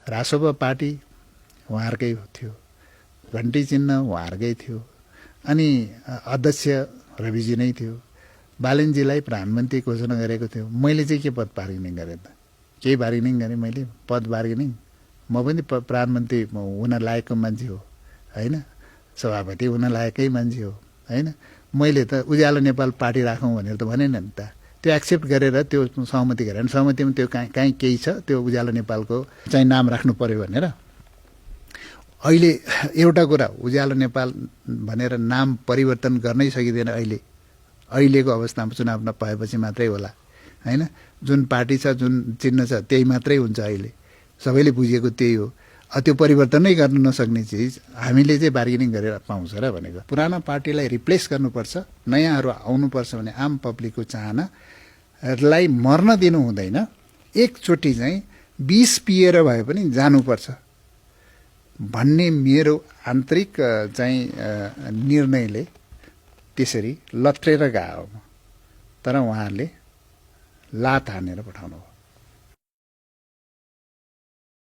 Rasopa party उहाँहरूकै थियो, घन्टी चिन्ह उहाँहरूकै थियो, अनि अध्यक्ष रविजी नै थियो। बालनजीलाई प्रधानमन्त्री घोषणा गरेको थियो। मैले चाहिँ के पद बार्गेनिङ गरेँ त? केही बार्गेनिङ गरेँ मैले? पद बार्गेनिङ? म पनि प्रधानमन्त्री हुन लायकको मान्छे हो होइन, सभापति हुन लायकै मान्छे हो होइन। मैले त उज्यालो नेपाल पार्टी राखौँ भनेर त भनेन नि त। त्यो एक्सेप्ट गरेर त्यो सहमति गरेर, सहमतिमा त्यो काहीँ केही छ त्यो उज्यालो नेपालको चाहिँ नाम राख्नु पर्यो भनेर। अहिले एउटा कुरा, उज्यालो नेपाल भनेर नाम परिवर्तन गर्नै सकिँदैन। अहिलेको अवस्थामा चुनाव नपाएपछि मात्रै होला होइन। जुन पार्टी छ, जुन चिन्ह छ, त्यही मात्रै हुन्छ। अहिले सबैले बुझेको त्यही हो। त्यो परिवर्तनै गर्न नसक्ने चिज हामीले चाहिँ बार्गेनिङ गरेर पाउँछ र भनेको। पुरानो पार्टीलाई रिप्लेस गर्नुपर्छ, नयाँहरू आउनुपर्छ भने आम पब्लिकको चाहनालाई मर्न दिनु हुँदैन। एकचोटि चाहिँ विष पिएर भए पनि जानुपर्छ भन्ने मेरो आन्तरिक चाहिँ निर्णयले त्यसरी लत्रेर गयो। तर उहाँहरूले लात हानेर पठाउनु भयो।